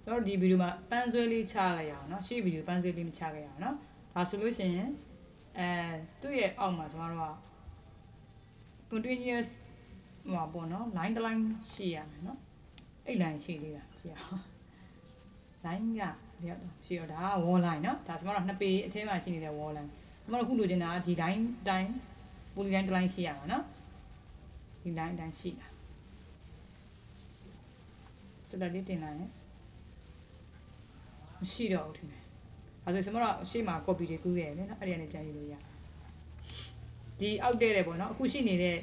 ကျွန်တော်ဒီဗီဒီယိုမှာပန်းဆွဲလေးချလိုက်ရအောင်နော်ရှေ့ဗီဒီယိုပန်းဆွဲလေးမချခဲ့ရအောင်နော်ဒါဆိုလို့ရှိရင်သူ့ရဲ့အောက်မှာကျွန်တော်တို့က continuous ဟိုပေါ့နော် line တစ် line ရှိရမယ်နော်အဲ့ line ရှိလေးတာကြည့်အောင် line ကပြောတော့ရှိတော့ဒါက wall line နော်ဒါကျွန်တော်တို့နှစ်ပေအထဲမှာရှိနေတဲ့ wall line ကျွန်တော်တို့ခုလိုချင်တာဒီ line တိုင်း poly line တစ် line ရှိရမှာနော်ဒီ line တိုင်းရှိတာစတက်လေးတင်လိုက်ရင်မရှိတော့ဘူးထင်တယ်။အဲဆိုကျွန်တော်တို့ရှေ့မှာ copy တွေကူးခဲ့ရတယ်နော်။အဲ့ဒီကနေပြန်ယူလို့ရ။ဒီအောက်တဲ့တယ်ပေါ့နော်။အခုရှိနေတဲ့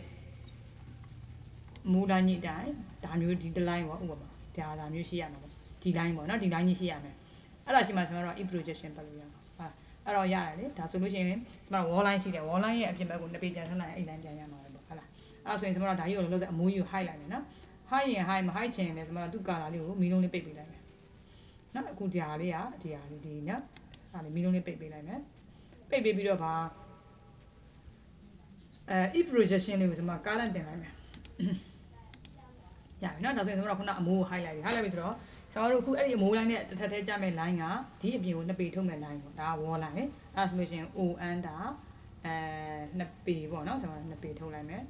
မူတိုင်းကြီးတိုင်းဒါမျိုးဒီတစ် line ပေါ့ဥပမာဒါမျိုးရှိရမှာပေါ့။ဒီ line ပေါ့နော်။ဒီ line ကြီးရှိရမယ်။အဲ့ဒါရှိမှကျွန်တော်တို့ Eave projection ပတ်လို့ရမှာ။ဟာအဲ့တော့ရတယ်လေ။ဒါဆိုလို့ရှိရင်ကျွန်တော် wall line ရှိတယ် wall line ရဲ့အပြင်ဘက်ကိုနှစ်ပေပြန်ထပ်လိုက်အဲ့ line ပြန်ရမှာပဲပေါ့ဟုတ်လား။အဲ့ဒါဆိုရင်ကျွန်တော်တို့ဒါကြီးကိုလုံးလုံးအမိုးကြီးကို hide လိုက်မယ်နော်။ hide ရင် hide မ hide ချင်ရင်လည်းကျွန်တော်တို့သူ့ color လေးကိုမီးလုံးလေးပိတ်ပေးလိုက်မယ်။နော်အခုဒီဟာလေးကဒီဟာလေးဒီနော်အဲ့ဒါမီးလုံးလေးပိတ်ပေးလိုက်မယ်ပိတ်ပေးပြီးတော့ဗာif projection လေးကိုကျွန်မကားလန့်တင်လိုက်မယ်ရပြီနော်ဒါဆိုရင်ကျွန်တော်ခုနအမိုးကို highlight ပြီ highlight ပြီဆိုတော့ကျွန်တော်တို့အခုအဲ့ဒီအမိုး line နဲ့တစ်ထပ်ထဲကျမဲ့ line ကဒီအပြင်ကိုနှစ်ပေထုတ်မဲ့ line ပေါ့ဒါက wall line လေအဲ့ဒါဆိုလို့ရှိရင် on တာနှစ်ပေပေါ့နော်ကျွန်တော်နှစ်ပေထုတ်လိုက်မယ်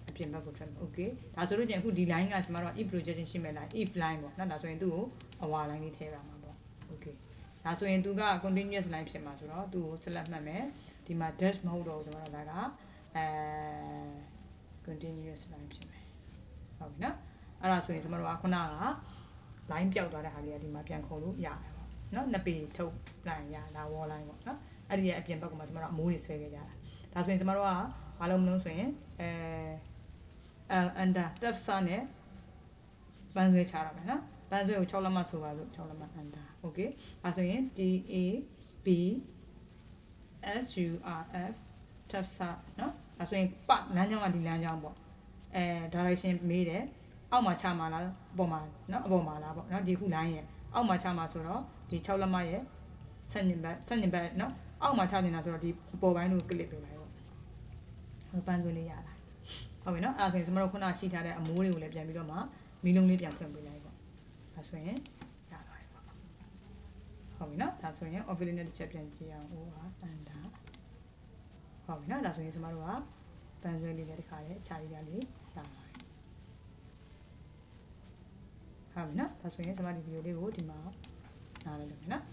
အပြင်ဘက်ကိုထွက်မယ် okay ဒါဆိုလို့ချင်းအခုဒီ line ကကျွန်တော်တို့ if projection ရှိမဲ့ line if line ပေါ့နော်ဒါဆိုရင်သူ့ကိုအဝါ line လေးထည့်ပါမှာပေါ့ okay ဒါဆိုရင်သူက continuous line ဖြစ်မှာဆိုတော့သူ့ကို select မှတ်မယ်ဒီမှာ dash မဟုတ်တော့ဘူးကျွန်တော်တို့ဒါကcontinuous line ဖြစ်မယ်ဟုတ်ပြီနော်အဲ့ဒါဆိုရင်ကျွန်တော်တို့ကခုနက line ပြောက်သွားတဲ့ဟာလေးကဒီမှာပြန်ခေါ်လို့ရတယ်ပေါ့နော်နှစ်ပေထုတ်လိုက်ရဒါ wall line ပေါ့နော်အဲ့ဒီရဲ့အပြင်ဘက်ကမှကျွန်တော်တို့အမိုးတွေဆွဲခဲ့ကြတာဒါဆိုရင်ကျွန်တော်တို့ကဘာလို့မလို့ဆိုရင်under tab စနဲ့ပန်းဆွဲချရမယ်နော်ပန်းဆွဲကို6လက်မှဆိုပါလို့6လက်မှ under okay အဲဆိုရင် D A B S U R F tab စနော်အဲဆိုရင်ပတ်လမ်းကြောင်းကဒီလမ်းကြောင်းပေါ့direction မေးတယ်အောက်မှာချမှာလားပေါ်မှာနော်အပေါ်မှာလားပေါ့နော်ဒီခု line ရဲ့အောက်မှာချမှာဆိုတော့ဒီ6လက်မှရဲ့ဆန့်ကျင်ဘက်နော်အောက်မှာချနေတာဆိုတော့ဒီအပေါ်ပိုင်းကို click ပေးလိုက်ပေါ့ဟိုပန်းဆွဲလေးရလာဟုတ်ပြီနော်အဲ့ဒါဆိုရင်ကျွန်တော်တို့ခုနရှိထားတဲ့အမိုးတွေကိုလည်းပြန်ပြီးတော့မှမီးလုံးလေးပြန်ဖွင့်ပေးလိုက်ပေါ့ဒါဆိုရင်ရသွားပြီပေါ့ဟုတ်ပြီနော်ဒါဆိုရင် overlay နဲ့တစ်ချက်ပြန်ကြည့်အောင်ဟိုဟာအန်ဒါဟုတ်ပြီနော်ဒါဆိုရင်ကျွန်တော်တို့ကပန်းဆွဲလေးလည်းတစ်ခါလေးအခြားလေးရလေးလာပါပြီဟုတ်ပြီနော်ဒါဆိုရင်ကျွန်မဒီဗီဒီယိုလေးကိုဒီမှာနားလိုက်လို့နော်